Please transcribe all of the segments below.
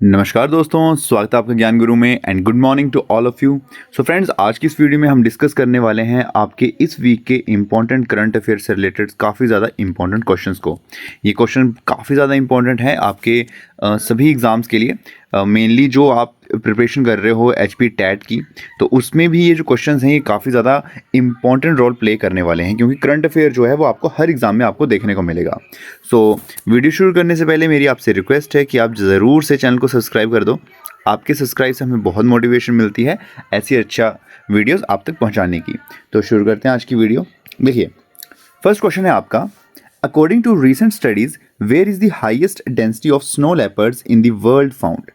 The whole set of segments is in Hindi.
नमस्कार दोस्तों, स्वागत है आपका ज्ञान गुरु में and good morning to all of you. So friends, आज की इस वीडियो में हम डिस्कस करने वाले हैं आपके इस वीक के इंपॉर्टेंट करंट अफेयर से रिलेटेड काफ़ी ज़्यादा इंपॉर्टेंट क्वेश्चंस को। ये क्वेश्चन काफ़ी ज़्यादा इंपॉर्टेंट है आपके सभी एग्ज़ाम्स के लिए। मेनली जो आप प्रिपरेशन कर रहे हो HP टैट की, तो उसमें भी ये जो क्वेश्चंस हैं ये काफ़ी ज़्यादा इंपॉर्टेंट रोल प्ले करने वाले हैं, क्योंकि करंट अफेयर जो है वो आपको हर एग्ज़ाम में आपको देखने को मिलेगा। सो वीडियो शुरू करने से पहले मेरी आपसे रिक्वेस्ट है कि आप ज़रूर से चैनल को सब्सक्राइब कर दो। आपके सब्सक्राइब से हमें बहुत मोटिवेशन मिलती है ऐसी अच्छा वीडियोस आप तक पहुंचाने की। तो शुरू करते हैं आज की वीडियो। देखिए, फर्स्ट क्वेश्चन है आपका, according to recent studies where is the highest density of snow leopards in the world found.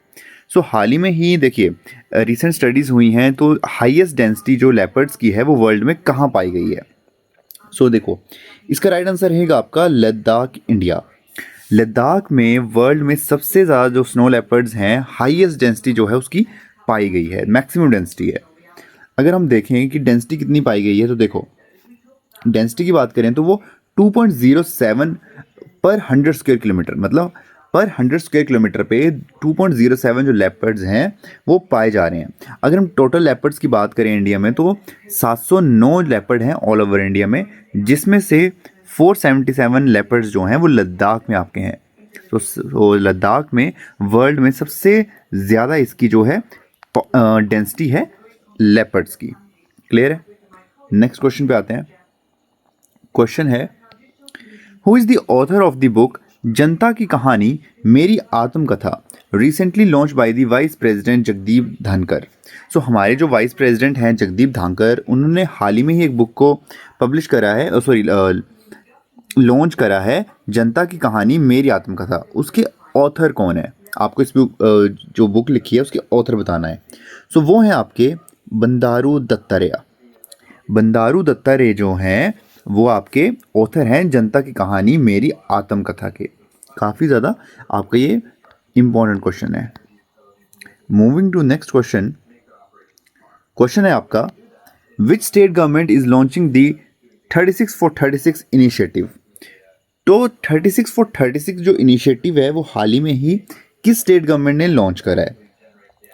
So हाल ही में ही देखिए रिसेंट स्टडीज़ हुई हैं, तो हाईएस्ट डेंसिटी जो लेपर्ड्स की है वो वर्ल्ड में कहाँ पाई गई है। सो देखो, इसका राइट आंसर रहेगा आपका लद्दाख, इंडिया। लद्दाख में वर्ल्ड में सबसे ज़्यादा जो स्नो लेपर्ड्स हैं, हाईएस्ट डेंसिटी जो है उसकी पाई गई है, मैक्सिमम डेंसिटी है। अगर हम देखें कि डेंसिटी कितनी पाई गई है, तो देखो डेंसिटी की बात करें तो वो 2.07 पर 100 स्क्वायर किलोमीटर, मतलब पर 100 स्क्वायर किलोमीटर पे 2.07 जो लेपर्ड्स हैं वो पाए जा रहे हैं। अगर हम टोटल लेपर्ड्स की बात करें इंडिया में, तो 709 लेपर्ड हैं ऑल ओवर इंडिया में, जिसमें से 477 लेपर्ड्स जो हैं वो लद्दाख में आपके हैं। तो लद्दाख में वर्ल्ड में सबसे ज़्यादा इसकी जो है डेंसिटी है लेपर्ड्स की। क्लियर है? नेक्स्ट क्वेश्चन पे आते हैं। क्वेश्चन है, who is the author of the book जनता की कहानी मेरी आत्मकथा, recently launch by the vice president Jagdeep धनकर। सो हमारे जो वाइस प्रेसिडेंट हैं जगदीप धनकर, उन्होंने हाल ही में ही एक बुक को पब्लिश करा है, लॉन्च करा है, जनता की कहानी मेरी आत्मकथा। उसके ऑथर कौन है? आपको इस जो बुक लिखी है उसके ऑथर बताना है। सो वो हैं आपके बंडारू दत्तात्रेय। बंडारू दत्तात्रेय जो हैं वो आपके ऑथर हैं जनता की कहानी मेरी आत्मकथा के। काफ़ी ज़्यादा आपका ये इम्पॉर्टेंट क्वेश्चन है। Moving to next question. Question है आपका, which state government is launching the 36 for 36 initiative. तो 36 for 36 जो इनिशिएटिव है वो हाल ही में ही किस स्टेट गवर्नमेंट ने लॉन्च करा है?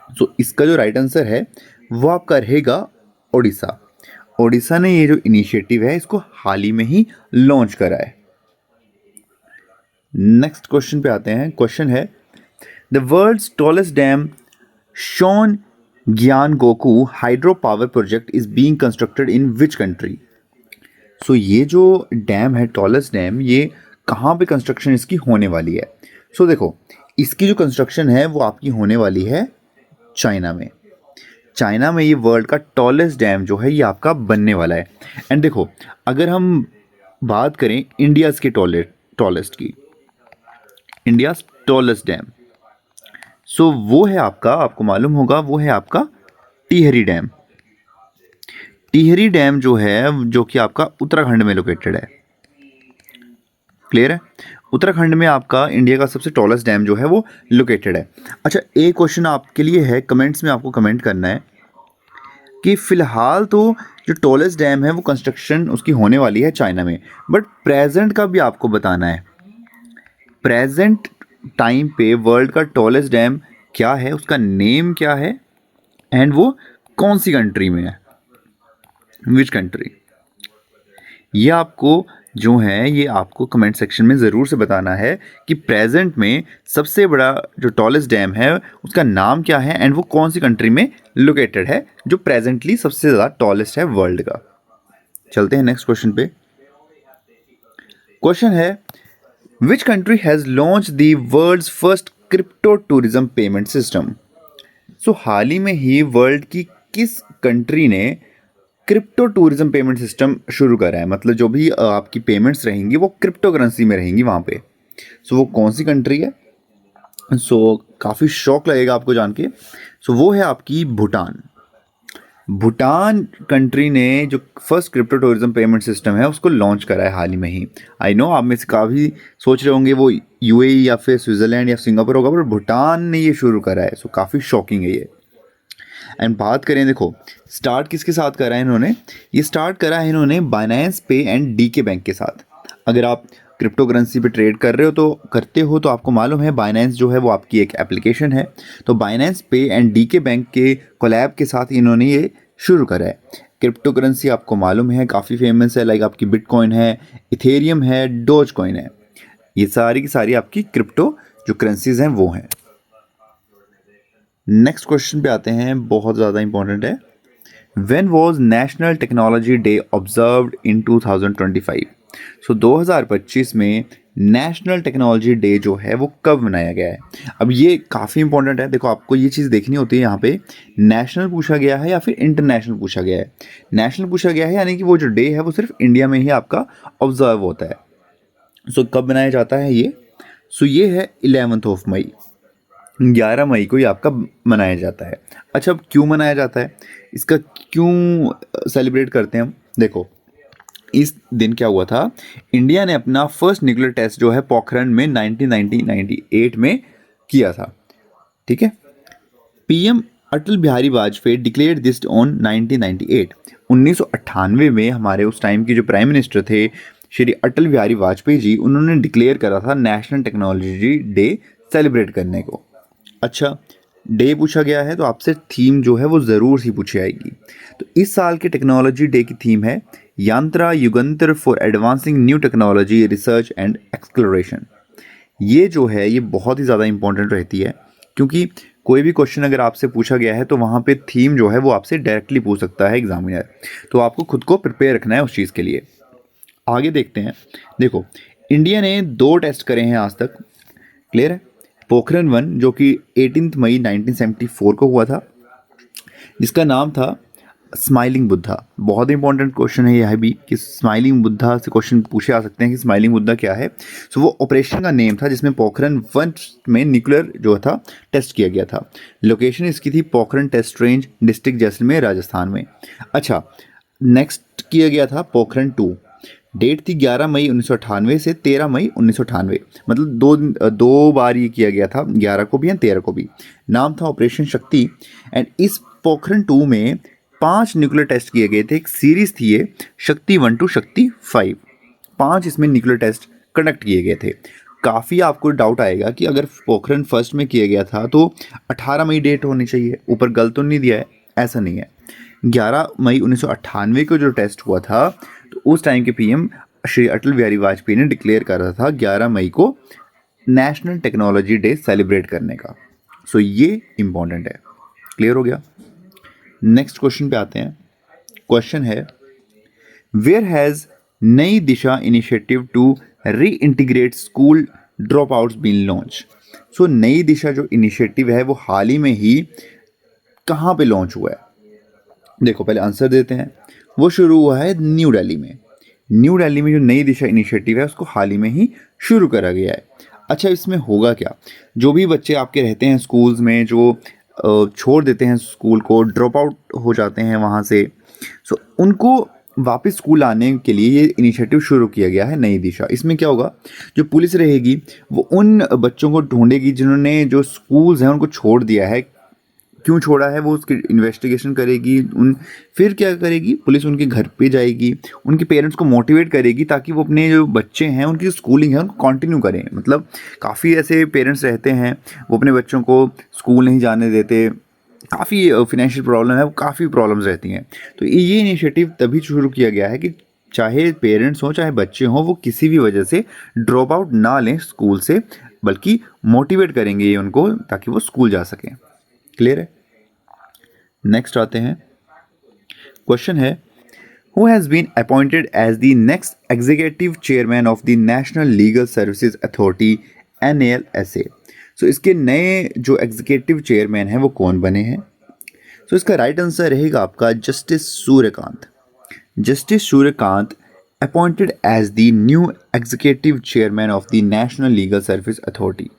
सो इसका जो राइट आंसर है वो आपका रहेगा ओडिशा। ओडिशा ने ये जो इनिशिएटिव है इसको हाल ही में ही लॉन्च करा है। नेक्स्ट क्वेश्चन पे आते हैं। क्वेश्चन है, द वर्ल्ड्स टॉलेस्ट डैम शोन ग्यानगोकू hydro power project is being constructed in which country. So ये जो डैम है, टॉलेस्ट डैम, ये कहाँ पे कंस्ट्रक्शन इसकी होने वाली है? सो देखो, इसकी जो कंस्ट्रक्शन है वो आपकी होने वाली है चाइना में। चाइना में ये वर्ल्ड का टॉलेस्ट डैम जो है ये आपका बनने वाला है। एंड देखो, अगर हम बात करें इंडियाज़ के टॉलेस्ट की, इंडियाज़ टॉलेस्ट डैम, सो वो है आपका, आपको मालूम होगा, वो है आपका टिहरी डैम। टिहरी डैम जो है, जो कि आपका उत्तराखंड में लोकेटेड है। क्लियर है? उत्तराखंड में आपका इंडिया का सबसे टॉलेस्ट डैम जो है वो लोकेटेड है। अच्छा, एक क्वेश्चन आपके लिए है, कमेंट्स में आपको कमेंट करना है कि फ़िलहाल तो जो टॉलेस्ट डैम है वो कंस्ट्रक्शन उसकी होने वाली है चाइना में, बट प्रेजेंट का भी आपको बताना है। प्रेजेंट टाइम पे वर्ल्ड का टॉलेस्ट डैम क्या है, उसका नेम क्या है, एंड वो कौन सी कंट्री में है, विच कंट्री। ये आपको जो है ये आपको कमेंट सेक्शन में ज़रूर से बताना है कि प्रेजेंट में सबसे बड़ा जो टॉलेस्ट डैम है उसका नाम क्या है एंड वो कौन सी कंट्री में लोकेटेड है, जो प्रेजेंटली सबसे ज़्यादा टॉलेस्ट है वर्ल्ड का। चलते हैं नेक्स्ट क्वेश्चन पे। क्वेश्चन है, which country has launch the world's first crypto tourism payment system. So हाल ही में ही वर्ल्ड की किस कंट्री ने क्रिप्टो टूरिज्म पेमेंट सिस्टम शुरू करा है? मतलब जो भी आपकी पेमेंट्स रहेंगी वो क्रिप्टो करेंसी में रहेंगी वहाँ पे। सो वो कौन सी कंट्री है? सो काफ़ी शौक लगेगा आपको जान के। सो वो है आपकी भूटान। भूटान कंट्री ने जो first crypto tourism payment system है उसको लॉन्च करा है हाल ही में ही। आई नो आप में से काफ़ी सोच रहे होंगे वो UAE या फिर स्विट्ज़रलैंड या सिंगापुर होगा, पर भूटान ने ये शुरू करा है। सो काफ़ी शॉकिंग है ये। एंड बात करें, देखो स्टार्ट किसके साथ करा है इन्होंने? ये स्टार्ट करा है इन्होंने बाइनेंस पे एंड DK बैंक के साथ। अगर आप क्रिप्टो करेंसी पे ट्रेड करते हो तो आपको मालूम है बाइनेंस जो है वो आपकी एक एप्लीकेशन है। तो बाइनेंस पे एंड डीके बैंक के कोलैब के साथ इन्होंने ये शुरू करा है। क्रिप्टो करेंसी आपको मालूम है काफ़ी फेमस है, लाइक आपकी बिटकॉइन है, इथेरियम है, डोज कॉइन है। ये सारी की सारी आपकी क्रिप्टो जो करेंसीज हैं वो हैं। नेक्स्ट क्वेश्चन पे आते हैं, बहुत ज़्यादा इंपॉर्टेंट है। When was National Technology Day observed in 2025? सो 2025 में नेशनल टेक्नोलॉजी डे जो है वो कब मनाया गया है? अब ये काफ़ी इंपॉर्टेंट है। देखो आपको ये चीज़ देखनी होती है, यहाँ पे नेशनल पूछा गया है या फिर इंटरनेशनल पूछा गया है। नेशनल पूछा गया है यानी कि वो जो डे है वो सिर्फ इंडिया में ही आपका ऑब्जर्व होता है। सो कब मनाया जाता है ये? सो ये है 11 मई, 11 मई को ये आपका मनाया जाता है। अच्छा, अब क्यों मनाया जाता है, इसका क्यों सेलिब्रेट करते हैं हम? देखो इस दिन क्या हुआ था, इंडिया ने अपना फर्स्ट न्यूक्लियर टेस्ट जो है पोखरण में 1998 में किया था। ठीक है, PM Atal Bihari Vajpayee declared this on 1998। 1998 में हमारे उस टाइम के जो प्राइम मिनिस्टर थे श्री अटल बिहारी वाजपेयी जी, उन्होंने डिक्लेयर करा था नेशनल टेक्नोलॉजी डे सेलिब्रेट करने को। अच्छा, डे पूछा गया है तो आपसे थीम जो है वो ज़रूर सी पूछी आएगी। तो इस साल के टेक्नोलॉजी डे की थीम है Yantra Yugantar for advancing new technology research and exploration. ये जो है ये बहुत ही ज़्यादा इंपॉर्टेंट रहती है, क्योंकि कोई भी क्वेश्चन अगर आपसे पूछा गया है तो वहाँ पे थीम जो है वो आपसे डायरेक्टली पूछ सकता है एग्जामिनर। तो आपको खुद को प्रिपेयर रखना है उस चीज़ के लिए। आगे देखते हैं। देखो इंडिया ने 2 टेस्ट करे हैं आज तक, क्लियर है। पोखरण 1 जो कि 18 मई 1974 को हुआ था, जिसका नाम था स्माइलिंग बुद्धा। बहुत इंपॉर्टेंट क्वेश्चन है यह भी कि स्माइलिंग बुद्धा से क्वेश्चन पूछे आ सकते हैं कि स्माइलिंग बुद्धा क्या है। सो वो ऑपरेशन का नेम था जिसमें पोखरण 1 में न्यूक्लियर जो था टेस्ट किया गया था। लोकेशन इसकी थी Pokhran test range, district Jaisalmer, Rajasthan में। अच्छा, नेक्स्ट किया गया था पोखरण 2, डेट थी 11 मई 1998 से 13 मई 1998, मतलब दो बार ये किया गया था, 11 को भी एंड 13 को भी। नाम था ऑपरेशन शक्ति। एंड इस पोखरण 2 में 5 न्यूक्लियर टेस्ट किए गए थे। एक सीरीज थी ये शक्ति 1 टू शक्ति 5, 5 इसमें न्यूक्लियर टेस्ट कंडक्ट किए गए थे। काफ़ी आपको डाउट आएगा कि अगर पोखरण फर्स्ट में किया गया था तो 18 मई डेट होनी चाहिए, ऊपर गलत तो नहीं दिया है, ऐसा नहीं है। 11 मई 1998 को जो टेस्ट हुआ था तो उस टाइम के पीएम श्री अटल बिहारी वाजपेयी ने डिक्लेयर करा था 11 मई को नेशनल टेक्नोलॉजी डे सेलिब्रेट करने का। सो ये इंपॉर्टेंट है, क्लियर हो गया। नेक्स्ट क्वेश्चन पे आते हैं। क्वेश्चन है where has Nai Disha initiative to reintegrate school dropouts been launch. So Nai Disha जो इनिशिएटिव है वो हाल ही में ही कहाँ पे लॉन्च हुआ है? देखो पहले आंसर देते हैं। वो शुरू हुआ है न्यू दिल्ली में। न्यू दिल्ली में जो नई दिशा इनिशिएटिव है उसको हाल ही में ही शुरू करा गया है। अच्छा, इसमें होगा क्या? जो भी बच्चे आपके रहते हैं स्कूल्स में, जो छोड़ देते हैं स्कूल को, ड्रॉप आउट हो जाते हैं वहाँ से, सो उनको वापस स्कूल आने के लिए ये इनिशिएटिव शुरू किया गया है नई दिशा। इसमें क्या होगा, जो पुलिस रहेगी वो उन बच्चों को ढूंढेगी जिन्होंने जो स्कूल्स हैं उनको छोड़ दिया है। क्यों छोड़ा है वो उसकी इन्वेस्टिगेशन करेगी। फिर क्या करेगी पुलिस, उनके घर पे जाएगी, उनके पेरेंट्स को मोटिवेट करेगी ताकि वो अपने जो बच्चे हैं उनकी जो स्कूलिंग है उनको कंटिन्यू करें। मतलब काफ़ी ऐसे पेरेंट्स रहते हैं वो अपने बच्चों को स्कूल नहीं जाने देते, काफ़ी फिनेंशियल प्रॉब्लम है, वो काफ़ी प्रॉब्लम्स रहती हैं। तो ये इनिशिएटिव तभी शुरू किया गया है कि चाहे पेरेंट्स हों चाहे बच्चे हों, वो किसी भी वजह से ड्रॉप आउट ना लें स्कूल से, बल्कि मोटिवेट करेंगे ये उनको ताकि वो स्कूल जा सकें। क्लियर है। नेक्स्ट आते हैं। क्वेश्चन है who has been appointed as the next executive chairman of the national legal services authority NLSA। So इसके नए जो एग्जीक्यूटिव चेयरमैन हैं वो कौन बने हैं? सो इसका राइट आंसर रहेगा आपका justice Suryakant. Justice Suryakant appointed as the new executive chairman of the national legal service authority.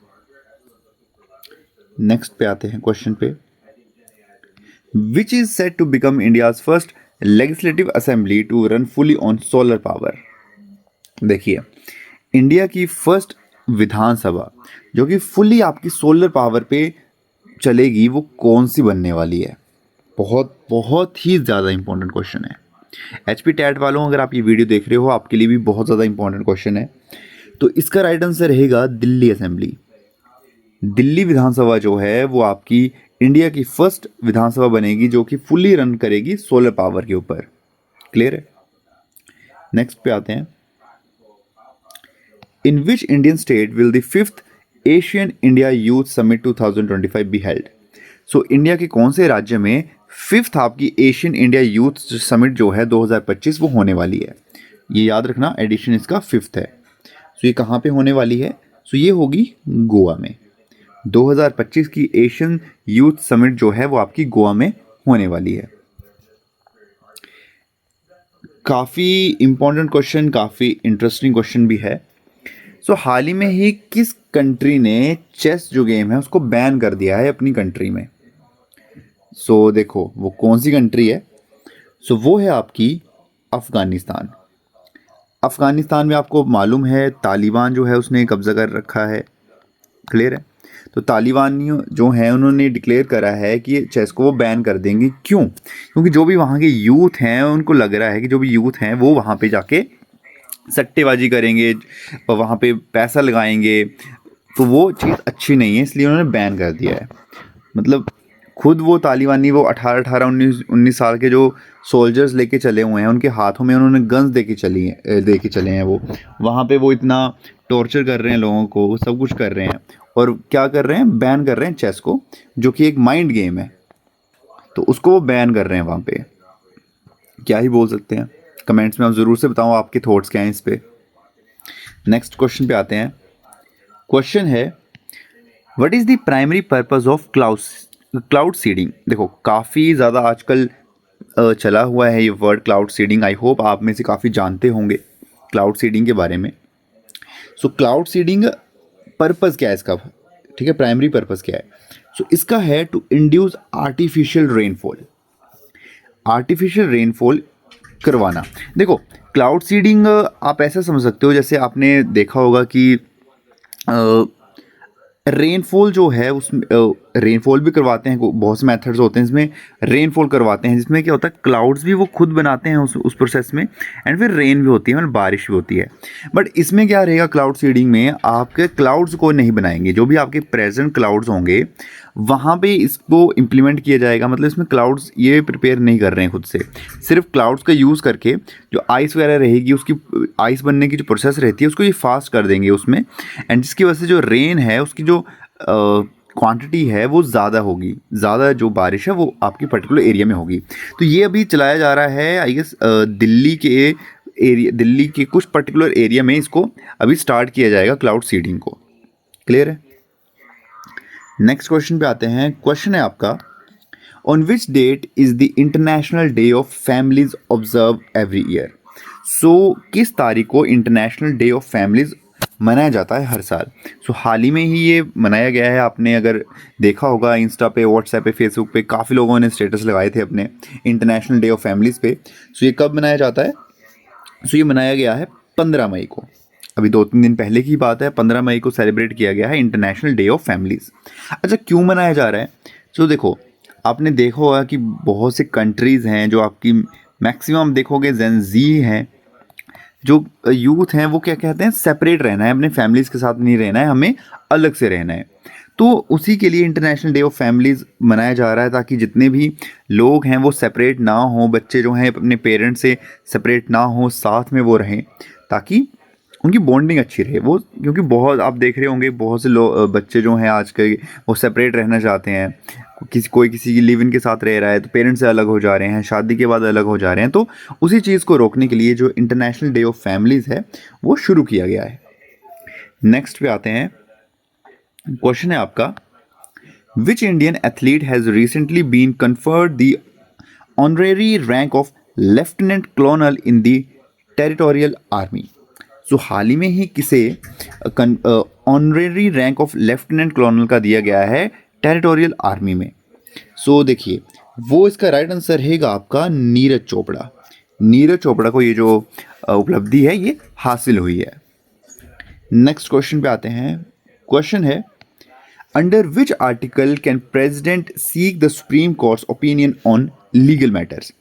Next पे आते हैं क्वेश्चन पे। Which is said to become India's first legislative assembly to run fully on solar power। देखिए इंडिया की फर्स्ट विधानसभा जो कि फुली आपकी सोलर पावर पे चलेगी वो कौन सी बनने वाली है? बहुत बहुत ही ज़्यादा इंपॉर्टेंट क्वेश्चन है। HP टैट वालों, अगर आप ये वीडियो देख रहे हो आपके लिए भी बहुत ज़्यादा इंपॉर्टेंट क्वेश्चन है। तो इसका राइट आंसर रहेगा दिल्ली असेंबली। दिल्ली विधानसभा जो है वो आपकी इंडिया की फर्स्ट विधानसभा बनेगी जो कि फुल्ली रन करेगी सोलर पावर के ऊपर। क्लियर है? नेक्स्ट पे आते हैं। In which Indian state will the fifth Asian India youth summit 2025 be held? So India के कौन से राज्य में फिफ्थ आपकी एशियन इंडिया यूथ समिट जो है 2025 वो होने वाली है? ये याद रखना, एडिशन इसका फिफ्थ है। सो ये कहाँ पे होने वाली है? सो ये होगी गोवा में। 2025 की एशियन यूथ समिट जो है वो आपकी गोवा में होने वाली है। काफ़ी इंपॉर्टेंट क्वेश्चन, काफ़ी इंटरेस्टिंग क्वेश्चन भी है। सो हाल ही में ही किस कंट्री ने चेस जो गेम है उसको बैन कर दिया है अपनी कंट्री में? सो देखो वो कौन सी कंट्री है? सो वो है आपकी अफ़गानिस्तान। अफ़गानिस्तान में आपको मालूम है तालिबान जो है उसने कब्ज़ा कर रखा है। क्लियर है? तो तालिबानी जो हैं उन्होंने डिक्लेयर करा है कि चेस को वो बैन कर देंगे। क्यों? क्योंकि जो भी वहाँ के यूथ हैं उनको लग रहा है कि जो भी यूथ हैं वो वहाँ पे जाके सट्टेबाजी करेंगे और वहाँ पे पैसा लगाएंगे, तो वो चीज़ अच्छी नहीं है, इसलिए उन्होंने बैन कर दिया है। मतलब खुद वो तालिबानी वो 18-19 साल के जो सोल्जर्स लेके चले हुए हैं उनके हाथों में उन्होंने गन्स दे के चले हैं। वो वहाँ पे वो इतना टॉर्चर कर रहे हैं लोगों को, सब कुछ कर रहे हैं, और क्या कर रहे हैं? बैन कर रहे हैं चेस को, जो कि एक माइंड गेम है, तो उसको वो बैन कर रहे हैं वहाँ पे। क्या ही बोल सकते हैं? कमेंट्स में आप ज़रूर से बताओ आपके थॉट्स क्या हैं इस पे। नेक्स्ट क्वेश्चन पे आते हैं। क्वेश्चन है what is the primary purpose of cloud seeding? देखो काफ़ी ज़्यादा आजकल चला हुआ है ये word cloud seeding. I hope आप में से काफ़ी जानते होंगे क्लाउड सीडिंग के बारे में। सो क्लाउड सीडिंग पर्पस क्या है इसका? ठीक है, प्राइमरी पर्पस क्या है? सो इसका है to induce artificial rainfall. Artificial rainfall करवाना। देखो क्लाउड सीडिंग आप ऐसा समझ सकते हो, जैसे आपने देखा होगा कि रेनफॉल जो है उसमें रेनफॉल भी करवाते हैं, बहुत से मेथड्स होते हैं इसमें रेनफॉल करवाते हैं, जिसमें क्या होता है क्लाउड्स भी वो खुद बनाते हैं उस प्रोसेस में, एंड फिर रेन भी होती है, मतलब बारिश भी होती है। बट इसमें क्या रहेगा, क्लाउड सीडिंग में आपके क्लाउड्स को नहीं बनाएंगे, जो भी आपके प्रेजेंट क्लाउड्स होंगे वहाँ पे इसको इम्प्लीमेंट किया जाएगा। मतलब इसमें क्लाउड्स ये प्रिपेयर नहीं कर रहे हैं खुद से, सिर्फ क्लाउड्स का यूज़ करके जो आइस वगैरह रहेगी, उसकी आइस बनने की जो प्रोसेस रहती है उसको ये फास्ट कर देंगे उसमें, एंड जिसकी वजह से जो रेन है उसकी जो क्वांटिटी है वो ज़्यादा होगी, ज़्यादा जो बारिश है वो आपकी पर्टिकुलर एरिया में होगी। तो ये अभी चलाया जा रहा है आई गेस दिल्ली के कुछ पर्टिकुलर एरिया में इसको अभी स्टार्ट किया जाएगा क्लाउड सीडिंग को। क्लियर है? नेक्स्ट क्वेश्चन पे आते हैं। क्वेश्चन है आपका on which date is the international day of families observe every year? So किस तारीख को इंटरनेशनल डे ऑफ फैमिलीज मनाया जाता है हर साल? सो हाल ही में ही ये मनाया गया है। आपने अगर देखा होगा इंस्टा पे, व्हाट्सएप पे, फेसबुक पे काफ़ी लोगों ने स्टेटस लगाए थे अपने इंटरनेशनल डे ऑफ फैमिलीज़ पे। सो ये कब मनाया जाता है? सो ये मनाया गया है 15 मई को। अभी 2-3 दिन पहले की बात है, 15 मई को सेलिब्रेट किया गया है इंटरनेशनल डे ऑफ फैमिलीज़। अच्छा क्यों मनाया जा रहा है? सो देखो आपने देखा होगा कि बहुत से कंट्रीज़ हैं जो आपकी मैक्सिमम देखोगे जेन ज़ी हैं, जो यूथ हैं वो क्या कहते हैं, सेपरेट रहना है, अपने फैमिलीज़ के साथ नहीं रहना है, हमें अलग से रहना है। तो उसी के लिए इंटरनेशनल डे ऑफ फैमिलीज़ मनाया जा रहा है, ताकि जितने भी लोग हैं वो सेपरेट ना हों, बच्चे जो हैं अपने पेरेंट्स से सेपरेट ना हों, साथ में वो रहें, ताकि उनकी बॉन्डिंग अच्छी रहे। वो क्योंकि बहुत आप देख रहे होंगे बहुत से लोग बच्चे जो हैं आज के वो सेपरेट रहना चाहते हैं, कोई किसी की लिव इन के साथ रह रहा है तो पेरेंट्स से अलग हो जा रहे हैं, शादी के बाद अलग हो जा रहे हैं। तो उसी चीज़ को रोकने के लिए जो इंटरनेशनल डे ऑफ फैमिलीज़ है वो शुरू किया गया है। नेक्स्ट पे आते हैं। क्वेश्चन है आपका which Indian athlete has recently been conferred the honorary rank of lieutenant colonel in the territorial army? So हाल ही में ही किसे honorary rank of lieutenant colonel का दिया गया है टेरिटोरियल आर्मी में? सो देखिए वो इसका राइट आंसर रहेगा आपका नीरज चोपड़ा। नीरज चोपड़ा को ये जो उपलब्धि है ये हासिल हुई है। नेक्स्ट क्वेश्चन पे आते हैं। क्वेश्चन है under which article can president seek the supreme court's opinion on legal matters?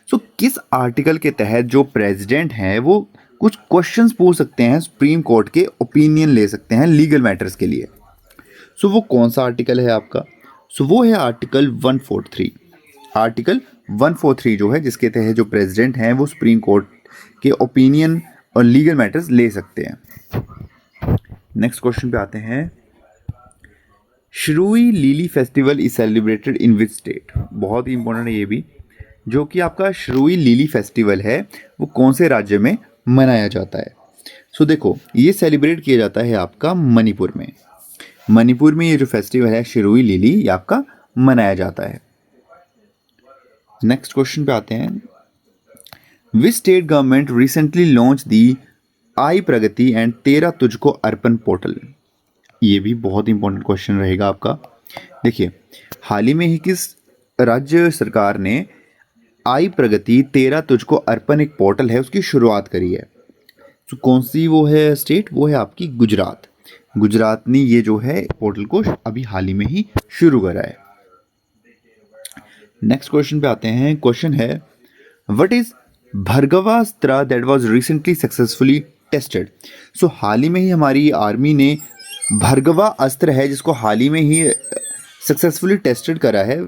So किस आर्टिकल के तहत जो प्रेसिडेंट हैं वो कुछ क्वेश्चंस पूछ सकते हैं, सुप्रीम कोर्ट के ओपिनियन ले सकते हैं लीगल मैटर्स के लिए। सो वो कौन सा आर्टिकल है आपका? सो वो है आर्टिकल 143। आर्टिकल 143 जो है, जिसके तहत जो प्रेसिडेंट हैं वो सुप्रीम कोर्ट के ओपिनियन और लीगल मैटर्स ले सकते हैं। नेक्स्ट क्वेश्चन पे आते हैं। Shirui lily festival is celebrated in which state? बहुत ही इंपॉर्टेंट है ये भी। जो कि आपका श्रुई लिली फेस्टिवल है वो कौन से राज्य में मनाया जाता है? सो देखो, ये सेलिब्रेट किया जाता है आपका मणिपुर में। मणिपुर में ये जो फेस्टिवल है श्रुई लिली, ये आपका मनाया जाता है। नेक्स्ट क्वेश्चन पे आते हैं। विच state government recently launch the I Pragati and तेरा तुझको अर्पण पोर्टल? ये भी बहुत इंपॉर्टेंट क्वेश्चन रहेगा आपका। देखिए, हाल ही में ही किस राज्य सरकार ने आई प्रगति तेरा तुझको अर्पण एक पोर्टल है उसकी शुरुआत करी है? तो कौन सी वो है स्टेट? वो है आपकी गुजरात। गुजरात ने ये जो है पोर्टल को अभी हाल ही में ही शुरू करा है। नेक्स्ट क्वेश्चन पे आते हैं। क्वेश्चन है, what is Bhargavastra that was recently successfully tested? So हाल ही में ही हमारी आर्मी ने भर्गवा अस्त्र है जिसको हाल ही में ही सक्सेसफुली टेस्टेड करा है,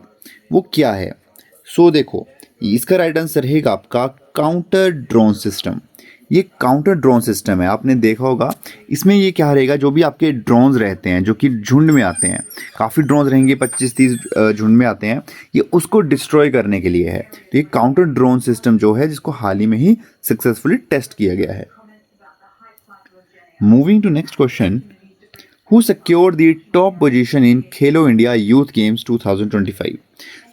वो क्या है? सो देखो, इसका राइट आंसर रहेगा आपका काउंटर ड्रोन सिस्टम। ये काउंटर ड्रोन सिस्टम है, आपने देखा होगा। इसमें ये क्या रहेगा, जो भी आपके ड्रोन्स रहते हैं जो कि झुंड में आते हैं, काफ़ी ड्रोन्स रहेंगे, 25-30 झुंड में आते हैं, ये उसको डिस्ट्रॉय करने के लिए है। तो ये काउंटर ड्रोन सिस्टम जो है, जिसको हाल ही में ही सक्सेसफुली टेस्ट किया गया है। Moving to next question, who secured the top position in Khelo India youth games 2025?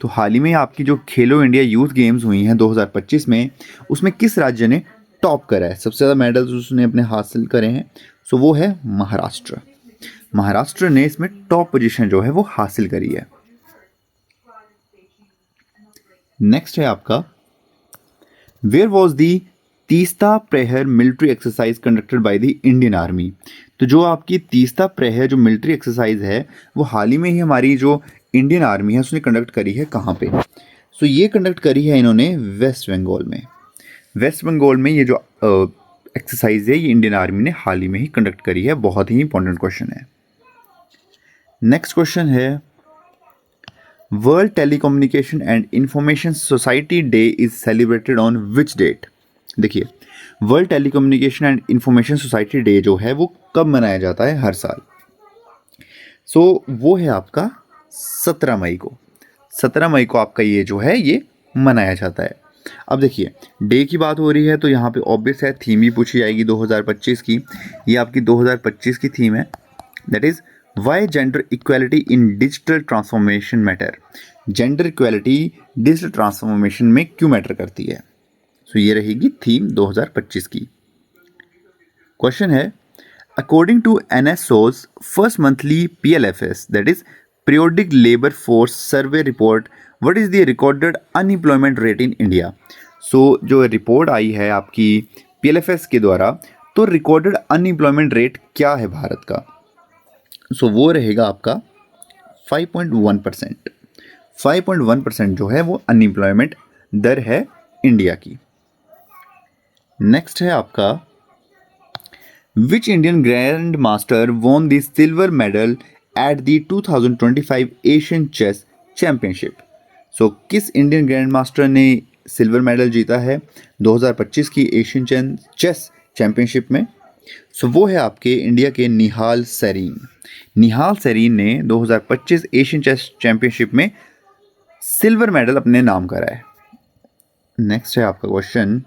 तो हाल ही में आपकी जो खेलो इंडिया यूथ गेम्स हुई हैं 2025 में, उसमें किस राज्य ने टॉप करा है, सबसे ज़्यादा मेडल्स उसने अपने हासिल करे हैं? सो वो है महाराष्ट्र। महाराष्ट्र ने इसमें टॉप पोजीशन जो है वो हासिल करी है। नेक्स्ट है आपका, वेयर वॉज दी तीस्ता प्रहर military exercise conducted by the Indian army? तो जो आपकी तीस्ता प्रहर जो मिलिट्री एक्सरसाइज है वो हाल ही में ही हमारी जो इंडियन आर्मी है उसने कंडक्ट करी है कहाँ पे? सो ये कंडक्ट करी है इन्होंने वेस्ट बंगाल में। वेस्ट बंगाल में ये जो एक्सरसाइज है ये इंडियन आर्मी ने हाल ही में ही कंडक्ट करी है। बहुत ही इंपॉर्टेंट क्वेश्चन है। नेक्स्ट क्वेश्चन है, world telecommunication and information society day is celebrated on which date? देखिए, world telecommunication and information society day जो है वो कब मनाया जाता है हर साल? सो वो है आपका 17 मई को। 17 मई को आपका ये जो है ये मनाया जाता है। अब देखिए, डे की बात हो रही है तो यहाँ पे ऑब्वियस है थीम ही पूछी जाएगी 2025 की। ये आपकी 2025 की थीम है, that is why gender equality in digital transformation matter? Gender equality digital transformation में क्यों मैटर करती है? सो ये रहेगी थीम 2025 की। क्वेश्चन है, according to NSO's first monthly PLFS that is periodic labour force survey report, what is the recorded unemployment rate in India? So जो रिपोर्ट आई है आपकी PLFS के द्वारा, तो रिकॉर्डेड अनएम्प्लॉयमेंट रेट क्या है भारत का? सो वो रहेगा आपका 5.1%। 5.1% जो है वो अनएम्प्लॉयमेंट दर है इंडिया की। नेक्स्ट है आपका, which Indian grandmaster won the silver medal at the 2025 Asian chess championship? So किस इंडियन ग्रैंड मास्टर ने सिल्वर मेडल जीता है 2025 की एशियन चेस चैंपियनशिप में? सो वो है आपके इंडिया के निहाल सरीन। निहाल सरीन ने 2025 एशियन चेस चैंपियनशिप में सिल्वर मेडल अपने नाम करा है। नेक्स्ट है आपका question,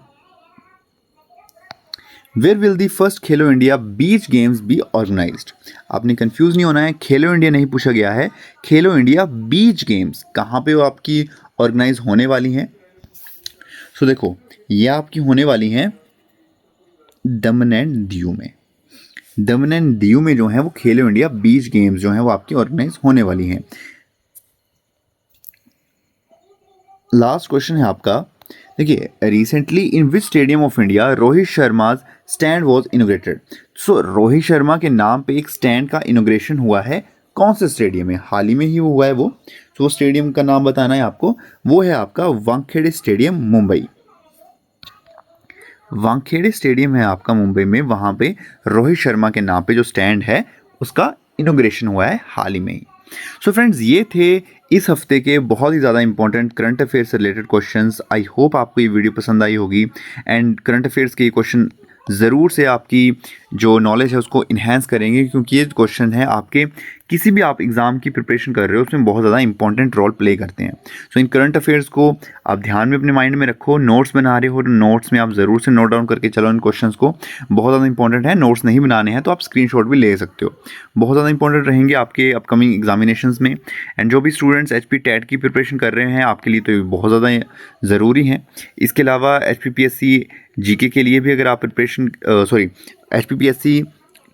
where will the first Khelo India beach games be organised? आपने कंफ्यूज नहीं होना है, खेलो इंडिया नहीं पूछा गया है, खेलो इंडिया बीच गेम्स कहाँ पे वो आपकी ऑर्गेनाइज होने वाली हैं? सो देखो, ये आपकी होने वाली हैं दमन एंड दीव में। दमन एंड दीव में जो है वो खेलो इंडिया बीच गेम्स जो है वो आपकी ऑर्गेनाइज होने वाली हैं। लास्ट क्वेश्चन है आपका, देखिए, recently in which stadium of India Rohit Sharma stand was inaugurated? So Rohit Sharma के नाम पे एक स्टैंड का इनोग्रेशन हुआ है, कौन से स्टेडियम में? हाल ही में ही हुआ है वो। तो वो स्टेडियम का नाम बताना है आपको, वो है आपका वानखेड़े स्टेडियम मुंबई। वानखेड़े स्टेडियम है आपका मुंबई में, वहाँ पे रोहित शर्मा के नाम पे जो स्टैंड है उसका इनॉग्रेशन हुआ है हाल ही में ही। सो फ्रेंड्स, ये थे इस हफ्ते के बहुत ही ज़्यादा इंपॉर्टेंट करंट अफेयर से रिलेटेड क्वेश्चंस। आई होप आपको ये वीडियो पसंद आई होगी एंड करंट अफेयर्स के ये क्वेश्चन ज़रूर से आपकी जो नॉलेज है उसको इन्हेंस करेंगे, क्योंकि ये क्वेश्चन है आपके किसी भी आप एग्ज़ाम की प्रिपरेशन कर रहे हो उसमें बहुत ज़्यादा इंपॉर्टेंट रोल प्ले करते हैं। सो इन करंट अफेयर्स को आप ध्यान में अपने माइंड में रखो। नोट्स बना रहे हो तो नोट्स में आप ज़रूर से नोट डाउन करके चलो इन क्वेश्चंस को, बहुत ज़्यादा इंपॉर्टेंट है। नोट्स नहीं बनाने हैं तो आप स्क्रीनशॉट भी ले सकते हो, बहुत ज़्यादा इंपॉर्टेंट रहेंगे आपके अपकमिंग एग्जामिनेशंस में। एंड जो भी स्टूडेंट्स HP टेट की प्रिपरेशन कर रहे हैं आपके लिए तो ये बहुत ज़्यादा ज़रूरी है। इसके अलावा HPPSC GK के लिए भी अगर आप प्रिपरेशन HPPSC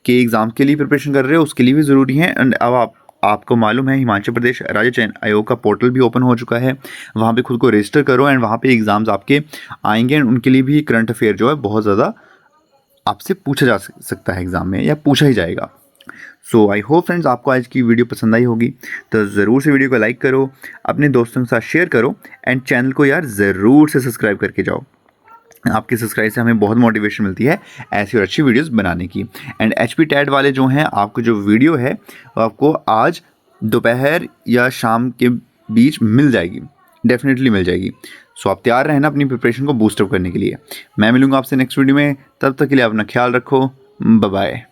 के एग्ज़ाम के लिए प्रिपरेशन कर रहे हो उसके लिए भी ज़रूरी है। एंड अब आपको मालूम है हिमाचल प्रदेश राज्य चयन आयोग का पोर्टल भी ओपन हो चुका है, वहाँ पे खुद को रजिस्टर करो एंड वहाँ पे एग्ज़ाम्स आपके आएंगे एंड उनके लिए भी करंट अफेयर जो है बहुत ज़्यादा आपसे पूछा जा सकता है एग्ज़ाम में, या पूछा ही जाएगा। सो आई होप फ्रेंड्स आपको आज की वीडियो पसंद आई होगी, तो ज़रूर से वीडियो को लाइक करो, अपने दोस्तों के साथ शेयर करो एंड चैनल को यार ज़रूर से सब्सक्राइब करके जाओ। आपके सब्सक्राइब से हमें बहुत मोटिवेशन मिलती है ऐसी और अच्छी वीडियोस बनाने की। एंड HP टेट वाले जो हैं, आपको जो वीडियो है वो आपको आज दोपहर या शाम के बीच मिल जाएगी, डेफिनेटली मिल जाएगी। सो आप तैयार रहना अपनी प्रिपरेशन को बूस्टअप करने के लिए। मैं मिलूँगा आपसे नेक्स्ट वीडियो में, तब तक के लिए अपना ख्याल रखो। Bye bye.